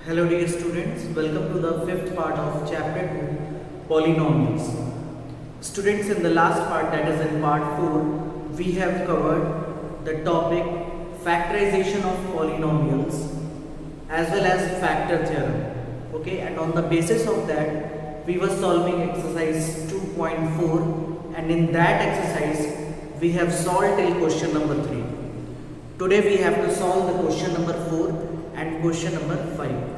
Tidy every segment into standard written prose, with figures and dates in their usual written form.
Hello dear students, welcome to the fifth part of chapter 2 polynomials. Students, in the last part, that is in part 4, we have covered the topic factorization of polynomials as well as factor theorem. Okay, and on the basis of that we were solving exercise 2.4, and in that exercise we have solved till question number 3. Today we have to solve the question number 4 and question number 5.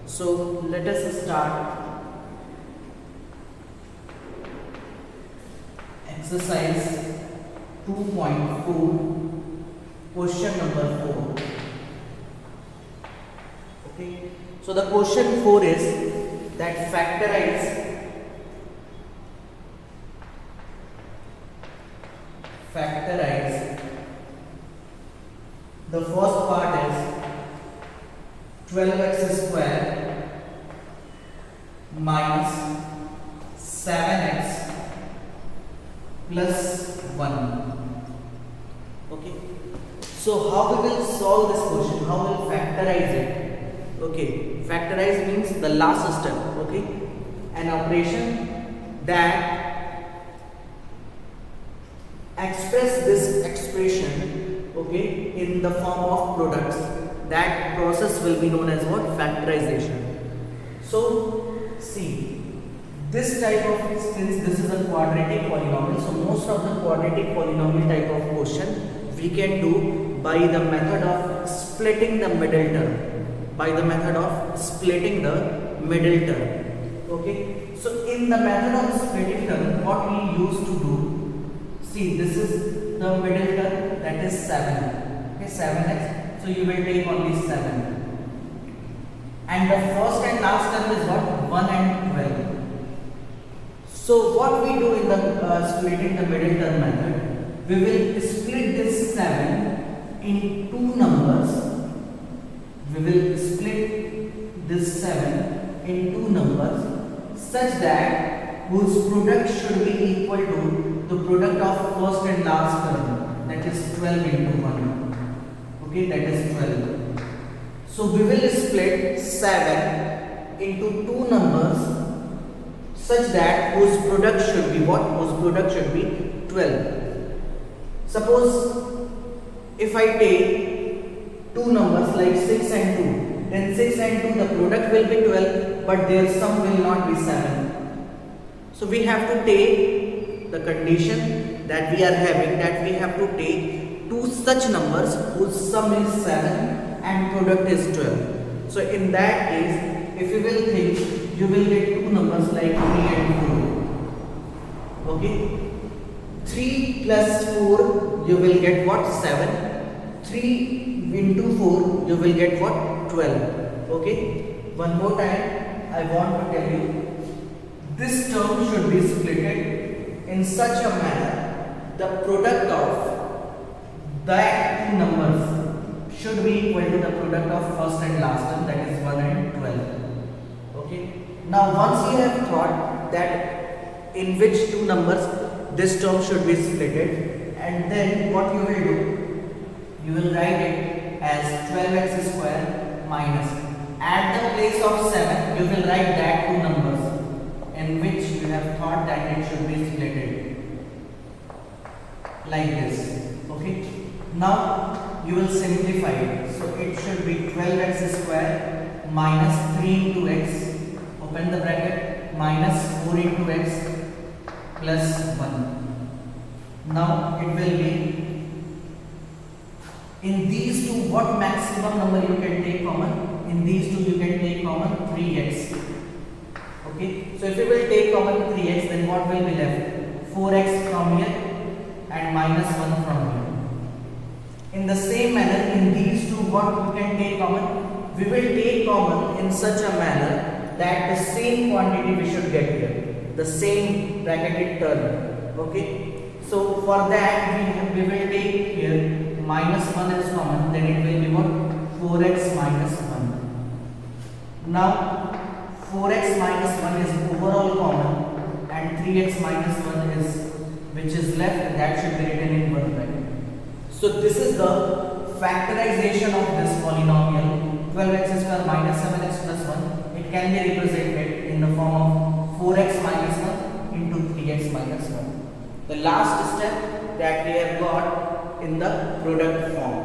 So let us start exercise 2.4, question number 4. Okay, so the question 4 is that factorize the first part is 12x square minus 7x plus 1. Okay, so how we will solve this question, how we will factorize it? Okay, factorize means the last step. Okay, an operation that express this expression, okay, in the form of products. That process will be known as what? Factorization. So see, this type of, since this is a quadratic polynomial, so most of the quadratic polynomial type of question we can do by the method of splitting the middle term, okay, so in the method of splitting term, what we used to do, see, this is the middle term, that is 7, okay, 7x. So you will take only 7, and the first and last term is what? 1 and 12. So what we do in the splitting the middle term method, we will split this 7 in two numbers. Such that whose product should be equal to the product of first and last term, that is 12 into 1. Okay, that is 12. So we will split 7 into two numbers such that whose product should be what? Whose product should be 12. Suppose if I take two numbers like 6 and 2, then 6 and 2 the product will be 12, but their sum will not be 7. So we have to take the condition that we are having, that we have to take two such numbers whose sum is 7 and product is 12. So in that case, if you will think, you will get two numbers like 3 and 4. Okay, 3 plus 4 you will get what? 7. 3 into 4 you will get what? 12. Okay, one more time I want to tell you, this term should be splitted in such a manner, the product of that two numbers should be equal to the product of first and last term, that is 1 and 12. Okay, now once you have thought that in which two numbers this term should be splitted, and then what you will do, you will write it as 12x square minus, at the place of 7 you will write that two numbers in which you have thought that it should be splitted like this. Okay, now you will simplify it. So it should be 12x square minus 3 into x, open the bracket, minus 4 into x plus 1. Now it will be, in these two, what maximum number you can take common? In these two you can take common 3x. Okay, so if you will take common 3x, then what will be left? 4x from here and minus 1 from here. In the same manner, in these two, what we can take common? We will take common in such a manner that the same quantity we should get here, the same bracketed term. Okay, so for that we will take here minus 1 is common, then it will be what? 4x minus 1. Now 4x minus 1 is overall common, and 3x minus 1 is, which is left, that should be written in one bracket. So this is the factorization of this polynomial 12x square minus 7x can be represented in the form of 4x minus 1 into 3x minus 1. The last step that we have got in the product form.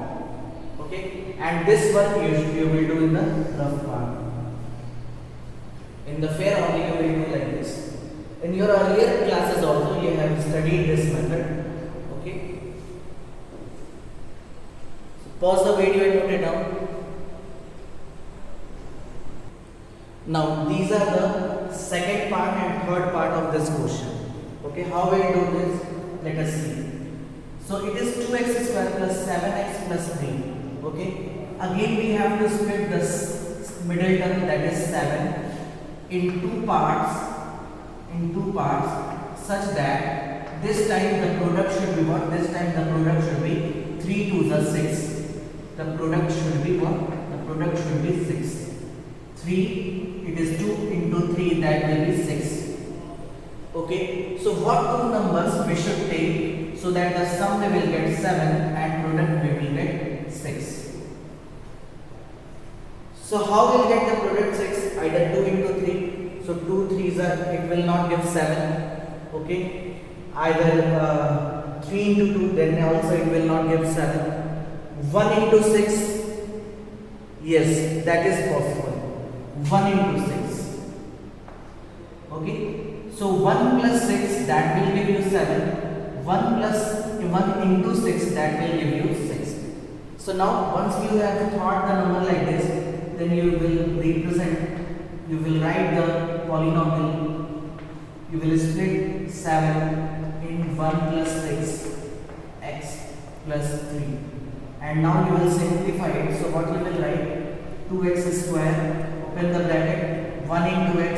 Okay, and this one you will do in the rough part. In the fair only you will do like this. In your earlier classes also you have studied this method. Okay. So pause the video and note it down. Now these are the second part and third part of this question. Okay, how we will do this? Let us see. So it is 2x square plus 7x plus 3. Okay, again we have to split this middle term, that is 7, in two parts, such that this time the product should be what? This time the product should be 3 to the 6. The product should be what? The product should be 6. 3, it is 2 into 3, that will be 6. Okay, so what two numbers we should take so that the sum we will get 7 and product we will get 6. So how will get the product 6? Either 2 into 3. So 2 3s are, it will not give 7. Okay, either 3 into 2, then also it will not give 7. 1 into 6, yes, that is possible. 1 into 6. Okay, so 1 plus 6, that will give you 7. 1 plus 1 into 6, that will give you 6. So now once you have thought the number like this, then you will represent, you will write the polynomial, you will split 7 in 1 plus 6 x plus 3, and now you will simplify it. So what you will write? 2x square, open the bracket, 1 into x,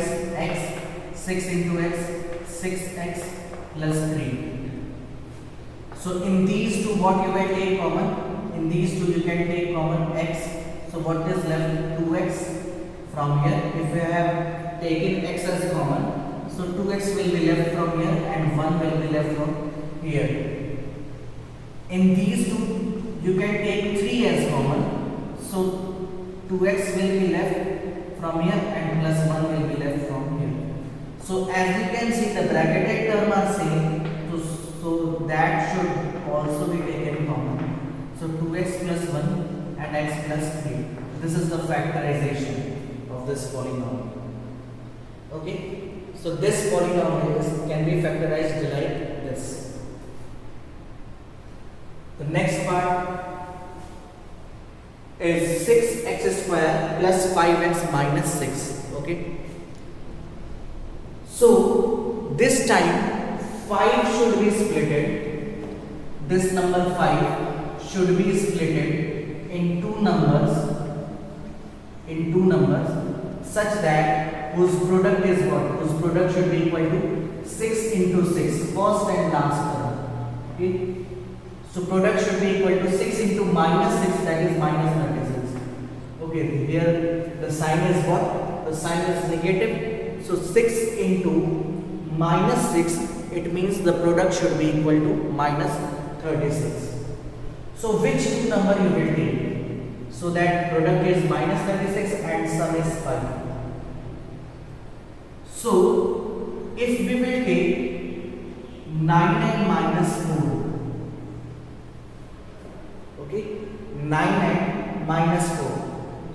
6 into x, 6x plus 3. So in these two, what you will take common? In these two you can take common x. So what is left? 2x from here. If you have taken x as common, so 2x will be left from here and 1 will be left from here. In these two, you can take 3 as common. So 2x will be left from here and plus 1 will be left from here. So as you can see, the bracketed term are same. So that should also be taken common. So 2x plus 1 and x plus 3. This is the factorization of this polynomial. Okay, so this polynomial can be factorized like this. The next part is 6x square plus 5x minus 6. Okay, so this time 5 should be splitted. This number 5 should be splitted in two numbers, such that whose product is what? Whose product should be equal to 6 into 6, first and last term. Okay, so product should be equal to 6 into minus 6, that is minus 36. Okay, here the sign is what? The sign is negative. So 6 into minus 6, it means the product should be equal to minus 36. So which two number you will take? So that product is minus 36 and sum is 5. So if we will take 9 and minus 4, okay, 9 and minus 4.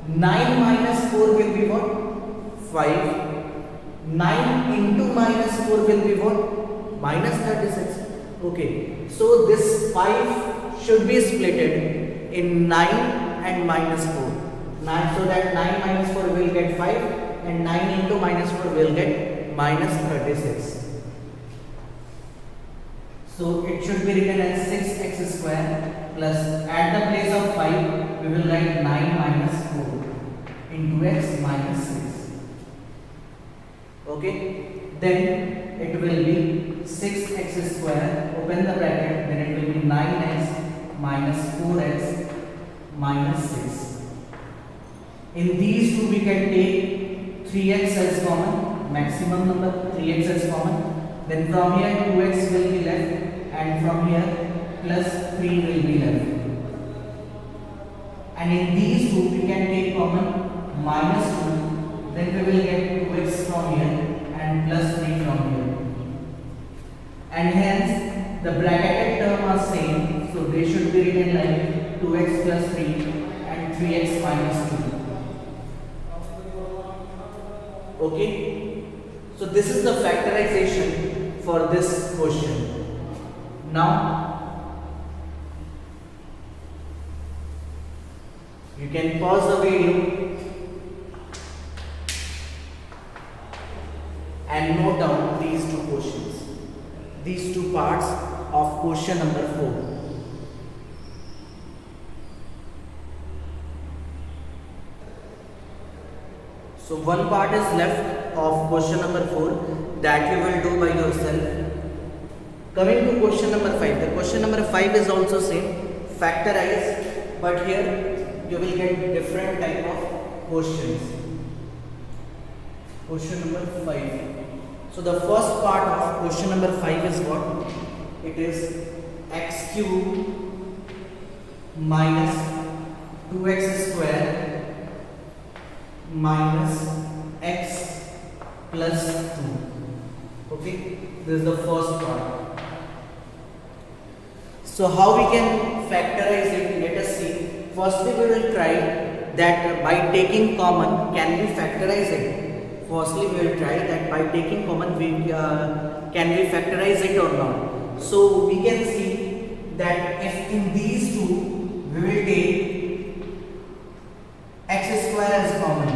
9 minus 4 will be what? 5. 9 into minus 4 will be what? Minus 36. Okay, so this 5 should be splitted in 9 and minus 4. 9, so that 9 minus 4 will get 5 and 9 into minus 4 will get minus 36. So it should be written as 6x square plus, at the place of 5 we will write 9 minus 4 into x minus 6. Okay, then it will be 6x square, open the bracket, then it will be 9x minus 4x minus 6. In these two we can take 3x as common, maximum number 3x as common. Then from here 2x will be left and from here plus 3 will be left. And in these two we can take common minus 2. then we will get 2x from here and plus 3 from here. And hence the bracketed term are same, so they should be written like 2x plus 3 and 3x minus 2. Okay, so this is the factorization for this question. Now you can pause the video and note down these two questions, these two parts of question number 4. So one part is left of question number 4 that you will do by yourself. Coming to question number 5. The question number 5 is also same, factorize, but here you will get different type of questions. Question number 5. So the first part of question number 5 is what? It is x cube minus 2x square minus x plus 2. Okay, this is the first part. So how we can factorize it? Let us see. Firstly, we will try that by taking common, can we factorize it? Firstly, we will try that by taking common, can we factorize it or not? So we can see that if in these two we will take x square as common,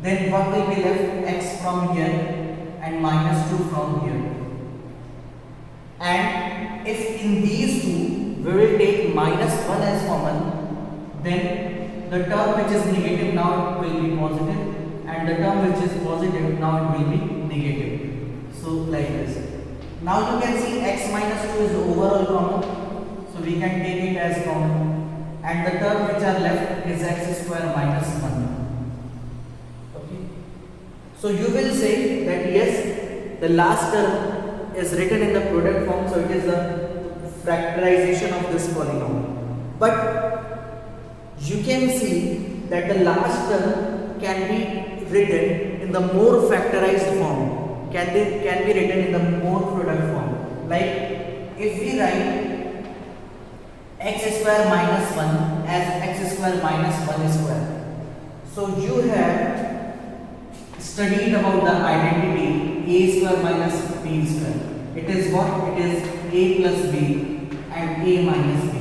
then what will be left? X from here and minus 2 from here. And if in these two we will take minus 1 as common, then the term which is negative now it will be positive, and the term which is positive now it will be negative. So like this. Now you can see x minus 2 is overall common, so we can take it as common. And the term which are left is x square minus 1. Okay. So you will say that yes, the last term is written in the product form, so it is the factorization of this polynomial. But you can see that the last term can be written in the more factorized form, can be written in the more product form. Like if we write x square minus 1 as x square minus 1 square. So you have studied about the identity a square minus b square. It is what? It is a plus b and a minus b.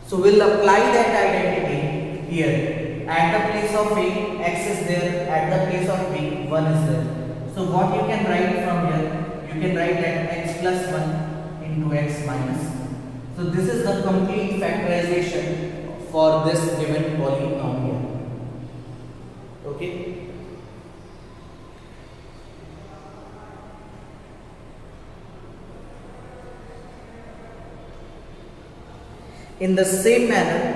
So we'll apply that identity here. At the place of a, x is there. At the place of b, 1 is there. So what you can write from here? You can write that x plus 1 into x minus 1. So this is the complete factorization for this given polynomial. Okay. In the same manner,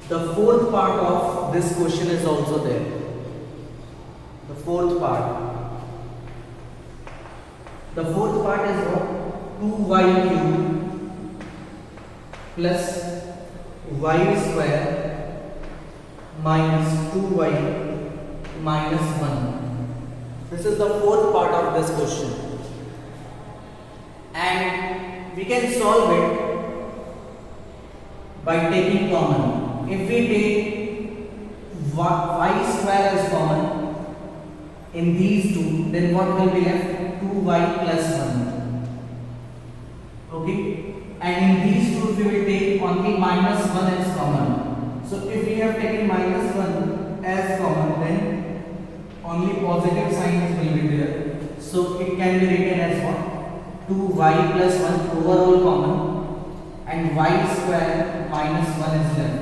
the fourth part of this question is also there. The fourth part. The fourth part is what? 2y cube plus y square minus 2y minus 1. This is the fourth part of this question. And we can solve it by taking common. If we take y square as common in these two, then what will be left? 2y plus 1. Okay, and in these two we will take only minus 1 as common. So if we have taken minus 1 as common, then only positive signs will be there. So it can be written as what? 2y plus 1 overall common and y square minus 1 is left.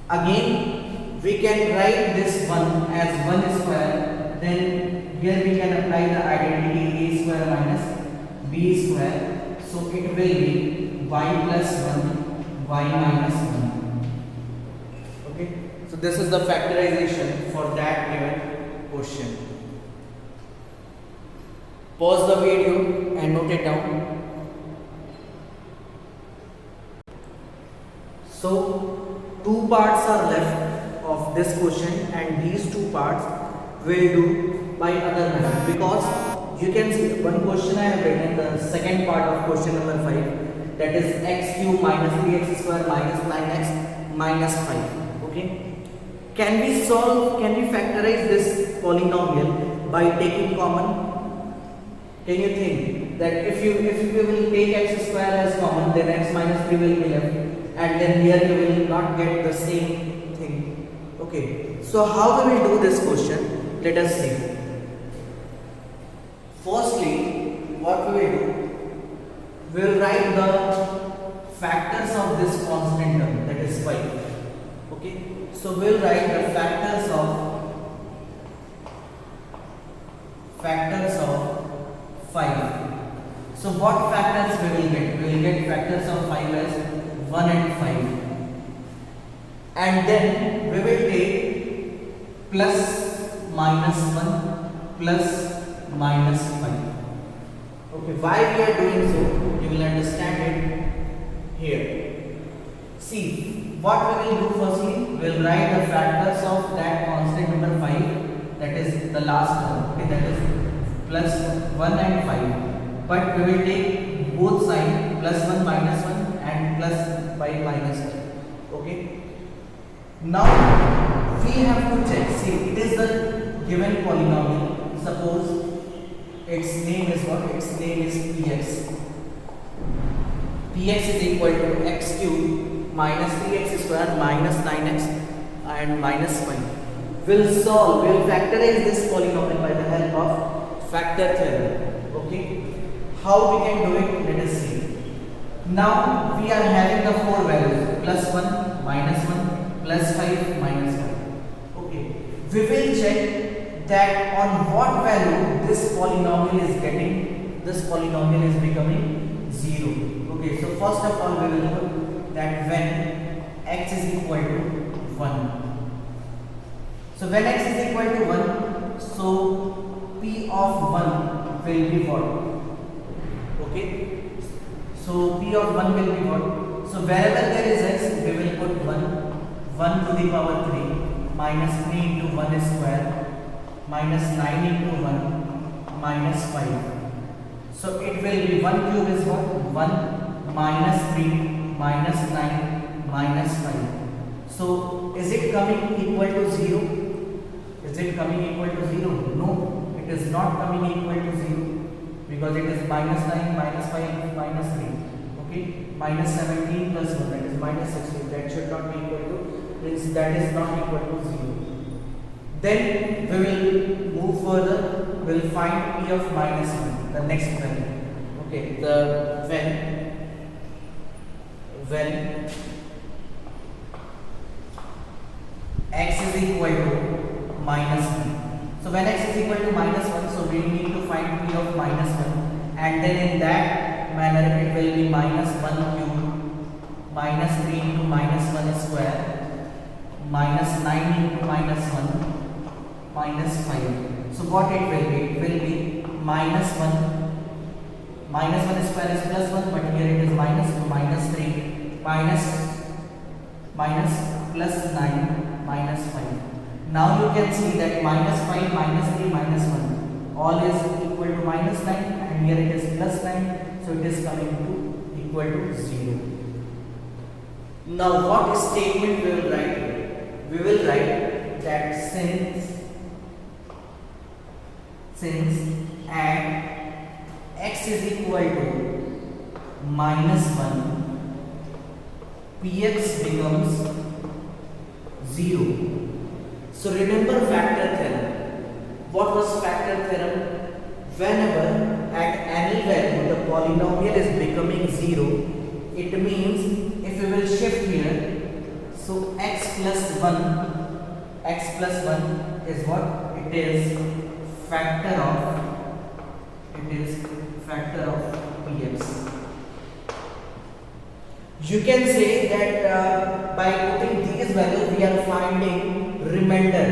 Again, we can write this 1 as 1 square. Then here we can apply the identity a square minus b square. So it will be y plus 1, y minus 1. Okay. So this is the factorization for that given question. Pause the video and note it down. So two parts are left of this question, and these two parts will do by other method, because you can see one question I have written, the second part of question number 5, that is x cube minus 3x square minus 9x minus 5. Okay, can we factorize this polynomial by taking common? Can you think that if you will take x square as common, then x minus 3 will be left, and then here you will not get the same thing. Okay, so how we will do this question? Let us see. Firstly, what we will do, we will write the factors of this constant term, that is 5. Okay, so we will write the factors of 5. So what factors we will get? We will get factors of 5 as 1 and 5, and then we will take plus minus 1 plus minus 5. Okay, why we are doing so, you will understand it here. See, what we will do firstly, we will write the factors of that constant number 5, that is the last term. Okay, that is plus 1 and 5, but we will take both sides, plus 1 minus 1 and plus 5 minus 5. Okay, now we have to check. See, it is the given polynomial. Suppose its name is what? Its name is px. Px is equal to x cube minus 3x square minus 9x and minus 5. We'll solve, we'll factorize this polynomial by the help of factor theorem. Okay, how we can do it? Let us see. Now we are having the four values, plus 1, minus 1, plus 5, minus 5. Okay, we will check that on what value this polynomial is getting, this polynomial is becoming 0. Okay, so first of all we will put that when x is equal to 1. So when x is equal to 1, so p of 1 will be what? Okay, so p of 1 will be what? So wherever there is x, we will put 1 to the power 3 minus 3 into 1 square minus 9 into 1 minus 5. So it will be 1 cube is what? 1 minus 3 minus 9 minus 5. So is it coming equal to 0? Is it coming equal to 0? No, it is not coming equal to 0, because it is minus 9 minus 5 minus 3. Okay, minus 17 plus 1, that is minus 16. That should not be equal to, means that is not equal to 0. Then we will move further, we will find p of minus 1, the next value. Okay, the when x is equal to minus 1. So when x is equal to minus 1, so we need to find p of minus 1, and then in that manner it will be minus 1 cube minus 3 into minus 1 square minus 9 into minus 1 minus 5. So what it will be? It will be minus 1. Minus 1 square is plus 1, but here it is minus 2 minus 3 minus plus 9 minus 5. Now you can see that minus 5 minus 3 minus 1 all is equal to minus 9, and here it is plus 9, so it is coming to equal to 0. Now what statement we will write here? We will write that since at x is equal to minus 1, px becomes 0. So remember factor theorem. What was factor theorem? Whenever at any value the polynomial is becoming 0, it means if we will shift here, so x plus 1 is what? It is factor of px. You can say that by putting these values we are finding remainder,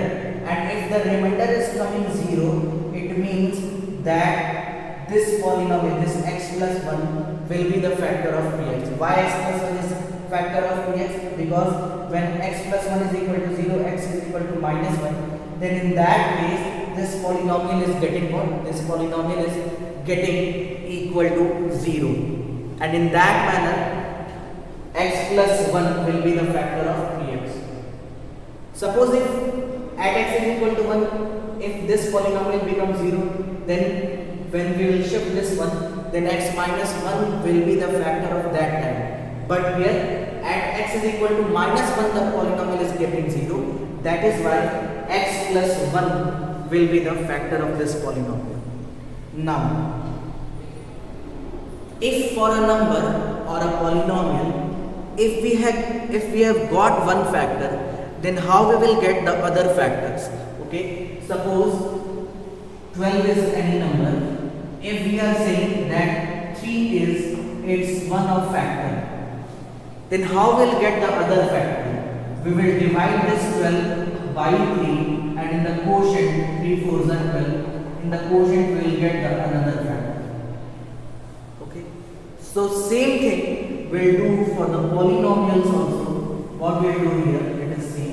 and if the remainder is coming 0, it means that this polynomial, this x plus 1 will be the factor of px. Why x plus 1 is factor of px, because when x plus 1 is equal to 0, x is equal to minus 1, then in that case this polynomial is getting what? This polynomial is getting equal to 0, and in that manner x plus 1 will be the factor of px. Suppose if at x is equal to 1, if this polynomial becomes 0, then when we will shift this one, then x minus 1 will be the factor of that time. But here at x is equal to minus 1, the polynomial is getting 0. That is why x plus 1 will be the factor of this polynomial. Now, if for a number or a polynomial, if we have got one factor, then how we will get the other factors? Okay, suppose 12 is any number. If we are saying that 3 is its one of factor, then how we'll get the other factor? We will divide this 12 by 3, and in the quotient 3 4s are 12. In the quotient we will get the another factor. Okay, so same thing we'll do for the polynomials also. What we'll do here, let us see.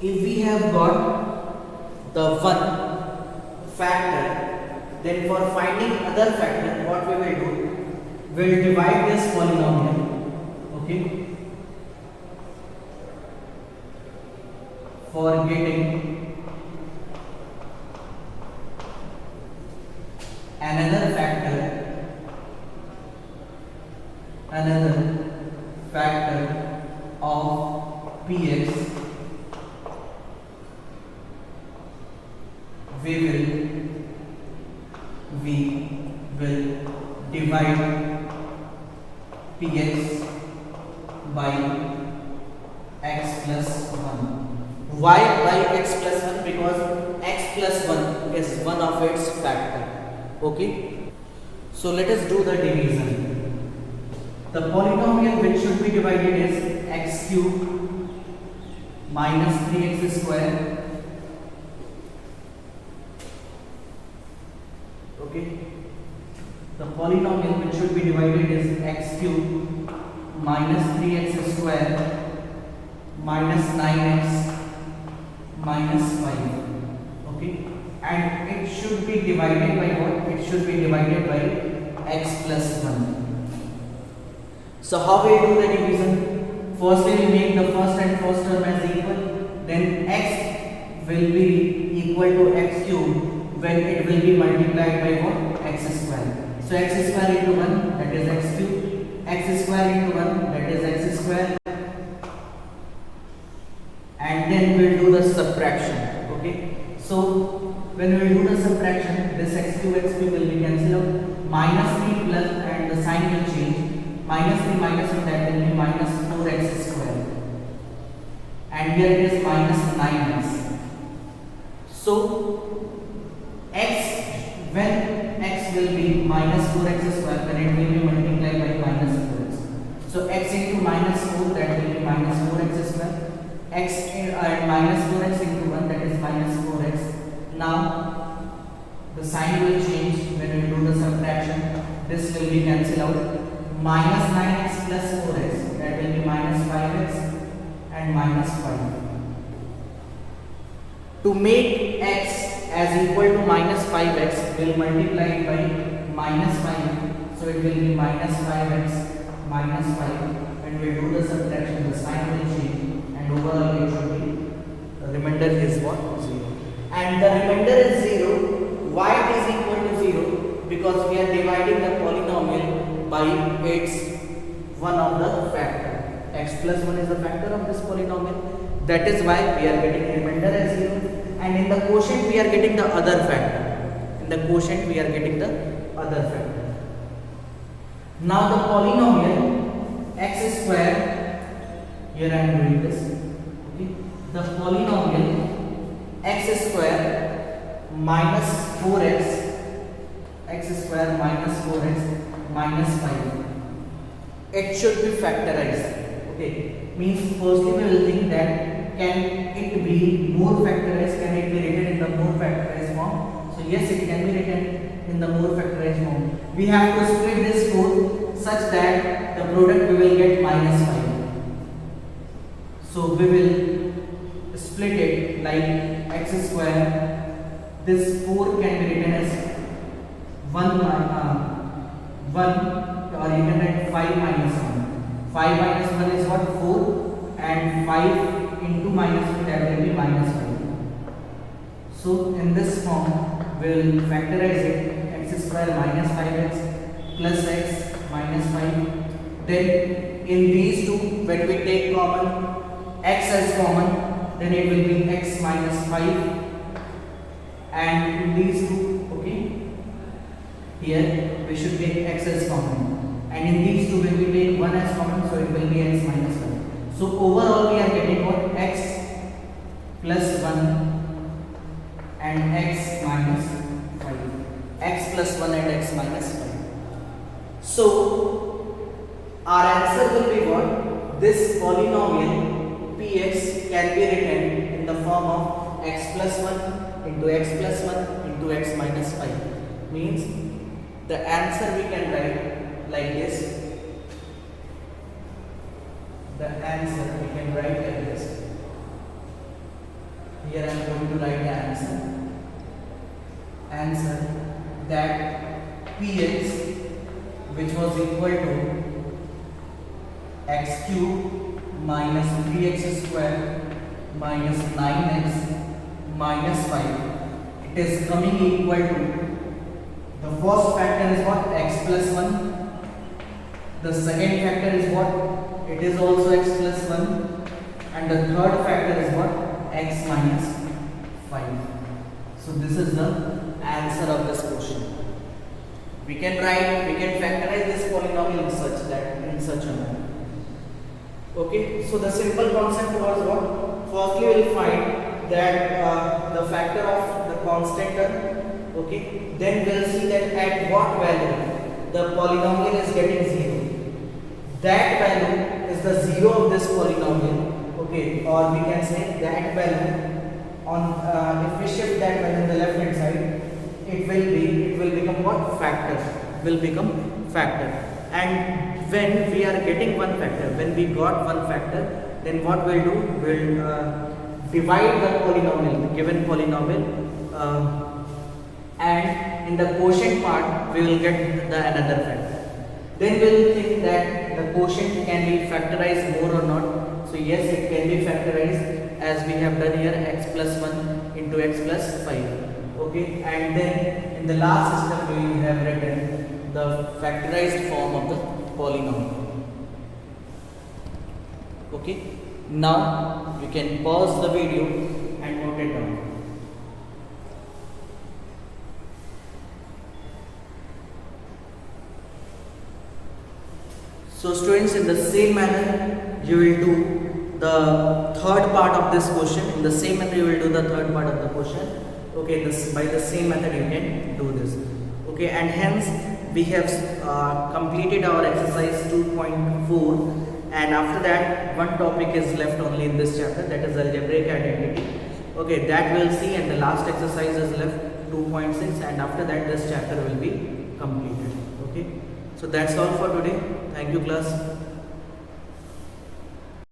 If we have got the one factor, then for finding other factor, what we will do, we'll divide this polynomial, okay, for getting another factor of px, we will divide px by x plus 1. Why by x plus 1? Because x plus 1 is one of its factor. Okay, so let us do the division. The polynomial which should be divided is x cube minus 3x square. Okay, the polynomial which should be divided is x cube minus 3x square minus 9x minus 5. Okay, and it should be divided by what? It should be divided by x plus 1. So how we do the division? Firstly we make the first and first term as equal, then x will be equal to x cube when it will be multiplied by what? X square. So x square into 1, that is x cube, x square into 1, that is x square, and then we will do the subtraction. Okay, so when we do the subtraction, this x cube will be cancelled out, minus 3 plus, and the sign will change, minus 3 minus 1, that will be minus 4x square, and here it is minus 9x. So x, when x will be minus 4x square, then it will be multiplied by minus 4x. So x into minus 4, that will be minus 4x square, x and minus 4x into 1, that is minus 4x. Now the sign will change when we do the subtraction. This will be cancelled out, minus 9x plus 4x, that will be minus 5x and minus 5. To make x as equal to minus 5x, we will multiply it by minus 5, so it will be minus 5x minus 5, and we will do the subtraction, the sign will change, and overall it should be, the remainder is what? 0. And the remainder is 0. Why it is equal to 0? Because we are dividing the polynomial by its one of the factor. X plus 1 is the factor of this polynomial. That is why we are getting remainder as 0. And in the quotient we are getting the other factor. In the quotient we are getting the other factor. Now the polynomial x square, here I am doing this. Okay, the polynomial x square minus 4x, x square minus 4x minus 5. It should be factorized. Okay, means firstly we will think that can it be more factorized, can it be written in the more factorized form? So yes, it can be written in the more factorized form. We have to split this 4 such that the product we will get minus 5. So we will split it like x square. This 4 can be written as 1 or you can write 5 minus 1. 5 minus 1 is what? 4, and 5 into minus 2, that will be minus 5. So in this form we will factorize it, x square minus 5x plus x minus 5. Then in these two, when we take common x as common, then it will be x minus 5, and in these two, okay, here we should take x as common, and in these two when we take 1 as common, so it will be x minus 5. So overall we are getting what? X plus 1 and x minus 5. X plus 1 and x minus 5. So our answer will be what? This polynomial px can be written in the form of x plus 1 into x plus 1 into x minus 5. Means the answer we can write like this. The answer we can write like this. Here I am going to write the answer. Answer that px, which was equal to x cube minus 3x square minus 9x minus 5, it is coming equal to, the first factor is what? X plus 1. The second factor is what? It is also x plus 1. And the third factor is what? X minus 5. So this is the answer of this question. We can factorize this polynomial in such a manner. Okay, so the simple concept was what? Firstly, we will find that the factor of the constant term. Okay, then we will see that at what value the polynomial is getting 0. That value is the 0 of this polynomial. Okay, or we can say that value on if we shift that value on the left hand side, it will become what? Factor. Will become factor. And when we are getting one factor, when we got one factor, then what we'll do? We'll divide the polynomial, the given polynomial, and in the quotient part we will get the another factor. Then we'll think that the quotient can be factorized more or not. So yes, it can be factorized as we have done here, x plus 1 into x plus 5. Okay, and then in the last system we have written the factorized form of the polynomial. Okay, now you can pause the video and note it down. So students, in the same manner you will do the third part of this question. In the same manner you will do the third part of the question. Okay, by the same method you can do this. Okay, and hence we have completed our exercise 2.4, and after that one topic is left only in this chapter, that is algebraic identity. Okay, that we'll see, and the last exercise is left 2.6, and after that this chapter will be completed. Okay, so that's all for today. Thank you class.